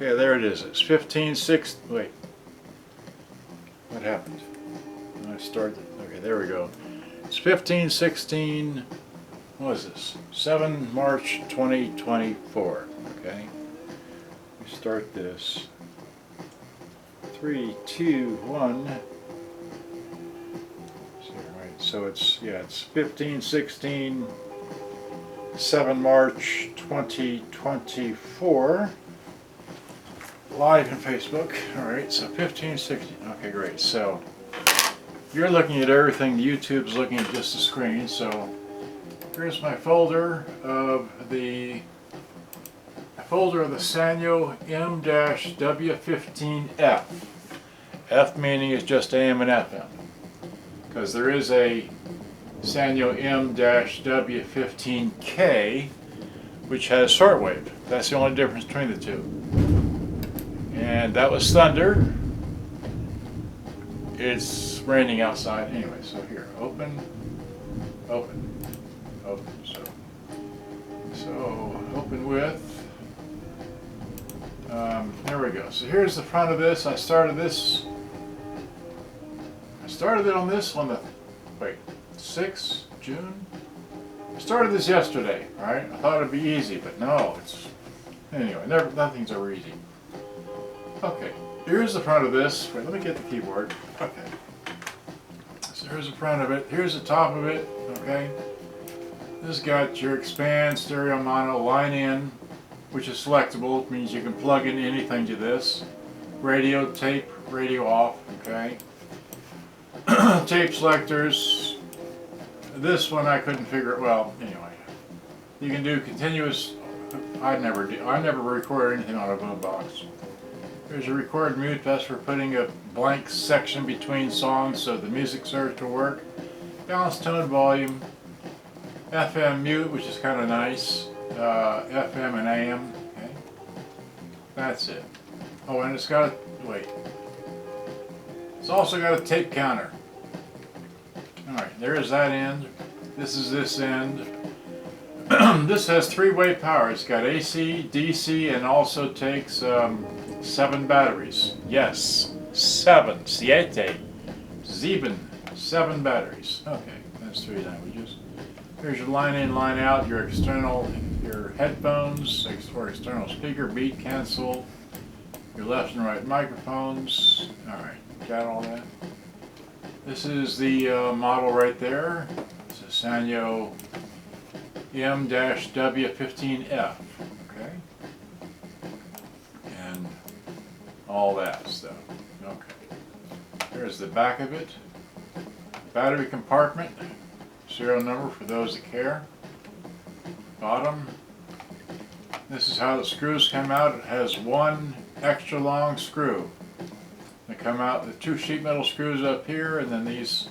Okay, there it is. It's 15/6. Wait. What happened? I started. Okay, there we go. It's 15/16. What is this? 7 March 2024. Okay. We start this. 3, 2, 1. So it's, yeah, it's 15/16, 7 March 2024. Live on Facebook. Alright, so 15/16. Okay, great. So you're looking at everything. YouTube's looking at just the screen. So here's my folder of the Sanyo M-W15F. F meaning is just AM and FM. Because there is a Sanyo M-W15K which has shortwave. That's the only difference between the two. And that was thunder. It's raining outside anyway, so here, open, open, open. So open with, there we go. So here's the front of this. I started it on this on the, 6th June? I started this yesterday, right? I thought it'd be easy, but no, anyway, nothing's ever easy. Okay, here's the front of this. Wait, let me get the keyboard. Okay. So here's the front of it. Here's the top of it, okay? This has got your expand, stereo, mono, line in, which is selectable. It means you can plug in anything to this. Radio, tape, radio off, okay? Tape selectors. This one I couldn't figure it. Well, anyway, you can do continuous. I never record anything on a boombox. There's a record mute. That's for putting a blank section between songs so the music search will work. Balance tone volume. FM mute, which is kind of nice. FM and AM. Okay, that's it. Oh, and it's got it's also got a tape counter. Alright, there's that end. This is this end. This has 3-way power. It's got AC, DC, and also takes 7 batteries. Yes, 7. 7 batteries. Okay, that's 3 languages. Here's your line in, line out, your headphones, or external speaker, beat, cancel, your left and right microphones. Alright, got all that? This is the model right there. It's a Sanyo M-W15F. Okay? And all that stuff. Okay. Here's the back of it. Battery compartment. Serial number for those that care. Bottom. This is how the screws come out. It has 1 extra long screw. They come out, the 2 sheet metal screws up here, and then these.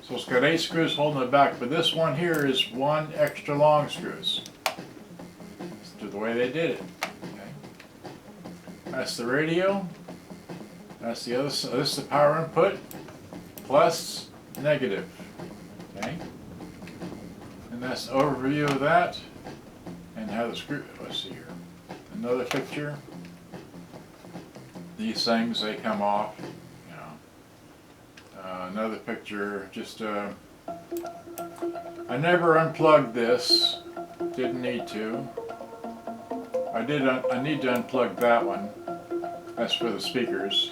So it's got 8 screws holding it back, but this one here is 1 extra long screws. That's the way they did it. Okay. That's the radio. That's the other. This is the power input. Plus, negative. Okay. And that's the overview of that, and how the screw. Let's see here. Another picture. These things, they come off. You know. Another picture. Just I never unplugged this. Didn't need to. I did. I need to unplug that one. That's for the speakers.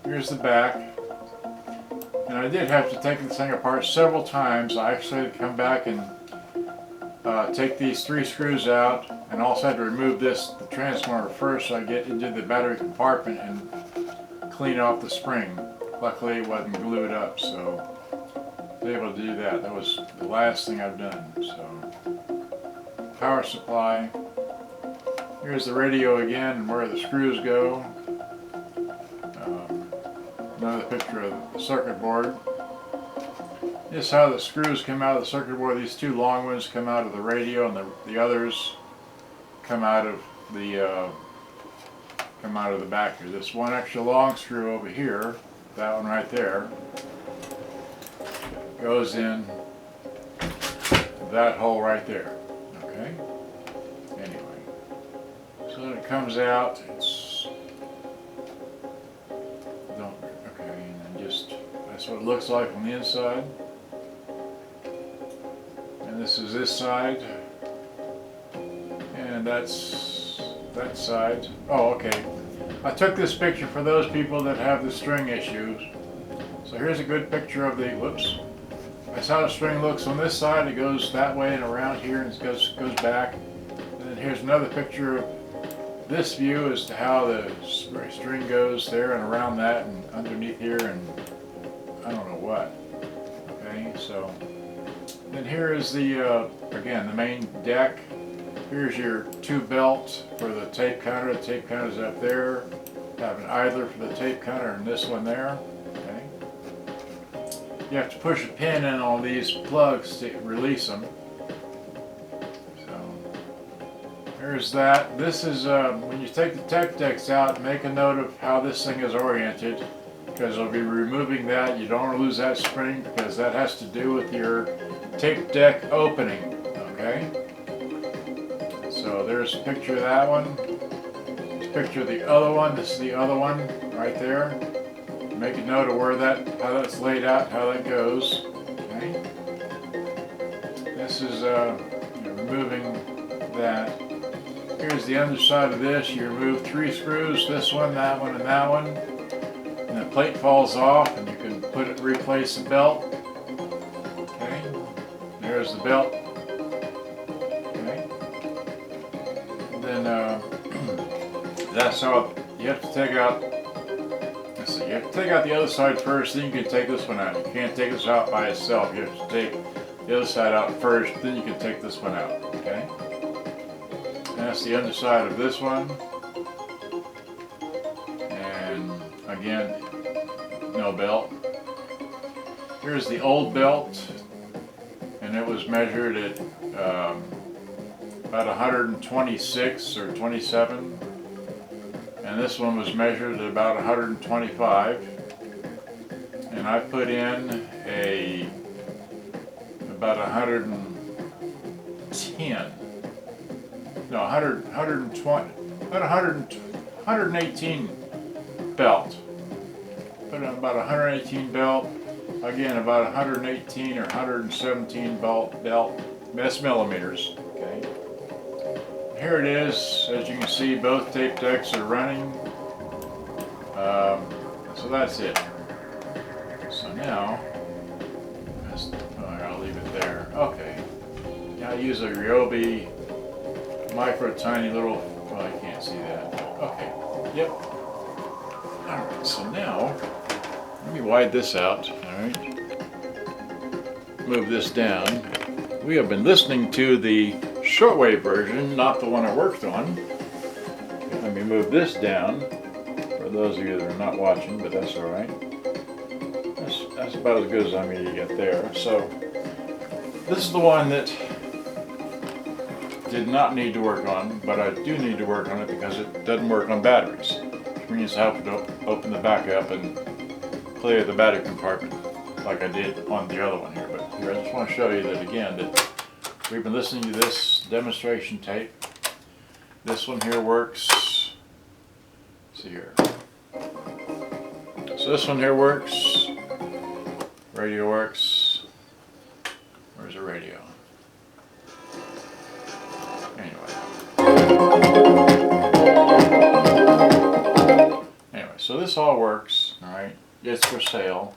Here's the back. And I did have to take this thing apart several times. I actually had to come back and take these 3 screws out, and also had to remove the transformer first so I get into the battery compartment and clean off the spring. Luckily it wasn't glued up, so I was able to do that. That was the last thing I've done. So, power supply. Here's the radio again and where the screws go. Another picture of the circuit board. This is how the screws come out of the circuit board. These 2 long ones come out of the radio, and the others come out of the back here. This 1 extra long screw over here, that one right there, goes in that hole right there. Okay. Anyway, so when it comes out, it's okay, and then just that's what it looks like on the inside. And this is this side, and that's that side. Oh, okay. I took this picture for those people that have the string issues. So here's a good picture of the, whoops. That's how the string looks on this side. It goes that way and around here and it goes back. And then here's another picture of this view as to how the string goes there and around that and underneath here and I don't know what. Okay, so then here is the, again, the main deck. Here's your 2 belt for the tape counter. The tape counter is up there. Have an idler for the tape counter and this one there. Okay. You have to push a pin in on these plugs to release them. So there's that. This is when you take the tape decks out, make a note of how this thing is oriented, because I'll be removing that. You don't want to lose that spring because that has to do with your tape deck opening. Okay. So there's a picture of that one. There's a picture of the other one. This is the other one right there. Make a note of where that, how that's laid out, how that goes. Okay. This is removing that. Here's the underside of this. You remove 3 screws. This one, and that one. And the plate falls off, and you can put it, replace the belt. Okay. There's the belt. That's how you have to take out. Let's see, you have to take out the other side first, then you can take this one out. You can't take this out by itself. You have to take the other side out first, then you can take this one out. Okay? And that's the underside of this one. And again, no belt. Here's the old belt, and it was measured at about 126 or 27. And this one was measured at about 125, and I put in about 110, no 120, about 118 belt. Put in about 118 belt, again about 118 or 117 belt, that's millimeters. Okay. Here it is. As you can see, both tape decks are running. So that's it. So now, I'll leave it there. Okay. Now I use a Ryobi micro tiny little, well, you can't see that. Okay. Yep. Alright, so now, let me widen this out. Alright. Move this down. We have been listening to the shortwave version, not the one I worked on. Let me move this down for those of you that are not watching, but that's all right. That's about as good as I'm going to get there. So this is the one that did not need to work on, but I do need to work on it because it doesn't work on batteries, which means I have to open the back up and clear the battery compartment like I did on the other one here. But here, I just want to show you that again, that we've been listening to this demonstration tape. This one here works. Let's see here. So this one here works. Radio works. Where's the radio? Anyway, so this all works. All right, it's for sale.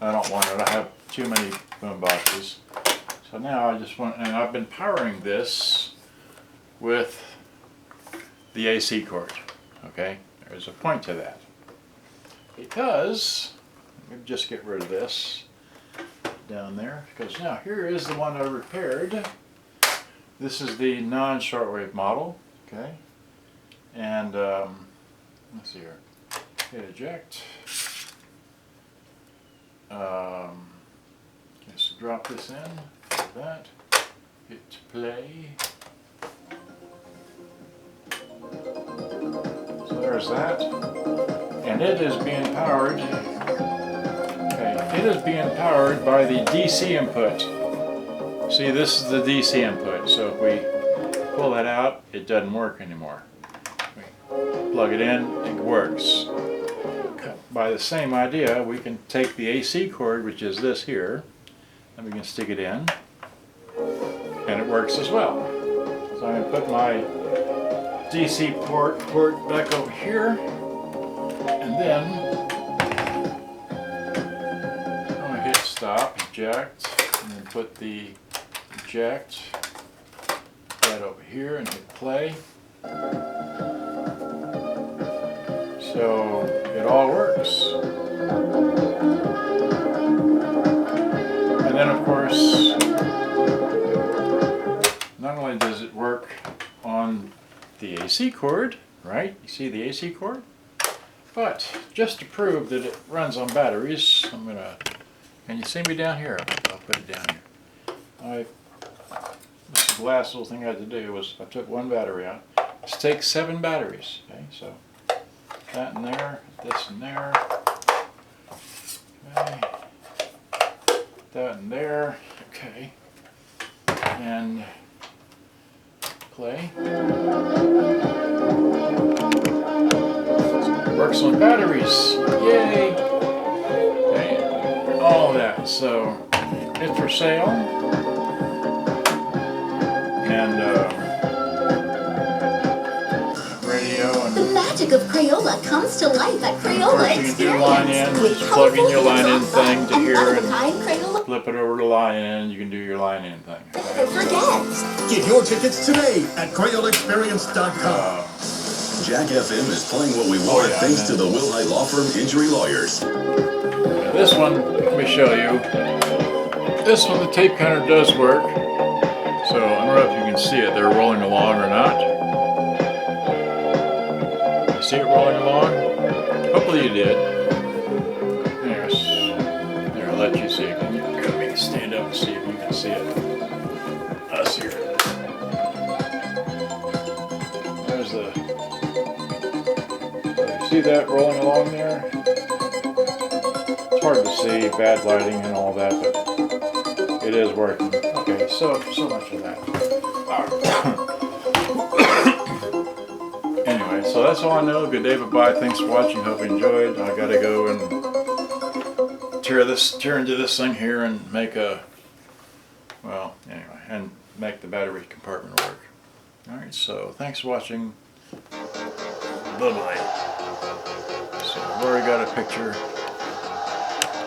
I don't want it. I have too many boom boxes. So now I just want, and I've been powering this with the AC cord. Okay, there's a point to that. Because, let me just get rid of this down there, because now here is the one I repaired. This is the non-shortwave model. Okay, and let's see here. Hit eject. Just drop this in. Like that. Hit play. So there's that. And it is being powered. Okay, it is being powered by the DC input. See, this is the DC input. So if we pull that out, it doesn't work anymore. plug it in, it works. By the same idea, we can take the AC cord, which is this here, and we can stick it in, and it works as well. So I'm going to put my DC port back over here, and then I'm going to hit stop, eject, and then put the eject right over here and hit play. So it all works. And then of course, not only does it work on the AC cord, right? You see the AC cord? But just to prove that it runs on batteries, I'm gonna, can you see me down here? I'll put it down here. This the last little thing I had to do was I took one battery out. This takes 7 batteries, okay? So that in there, this in there, okay, that in there, okay, and play. So it works on batteries, yay! Okay, all that, so it's for sale, and the magic of Crayola comes to life at Crayola Experience. You can do line in, plug in your line in thing to here and flip it over to line in. You can do your line in thing. Never forget. Get your tickets today at CrayolaExperience.com. Jack FM is playing what we want thanks to the Wilhite Law Firm Injury Lawyers. Now this one, let me show you. This one, the tape counter does work. So I don't know if you can see it. They're rolling along or not. See it rolling along? Hopefully you did. There, I'll let you see it. Here, let me stand up and see if you can see it. Us here. There's the. You see that rolling along there? It's hard to see, bad lighting and all that, but it is working. Okay, so much of that. All right. Anyway, so that's all I know. Good day, bye-bye. Thanks for watching. Hope you enjoyed. I gotta go and tear into this thing here and make and make the battery compartment work. Alright, so thanks for watching. Bye-bye. So I've already got a picture.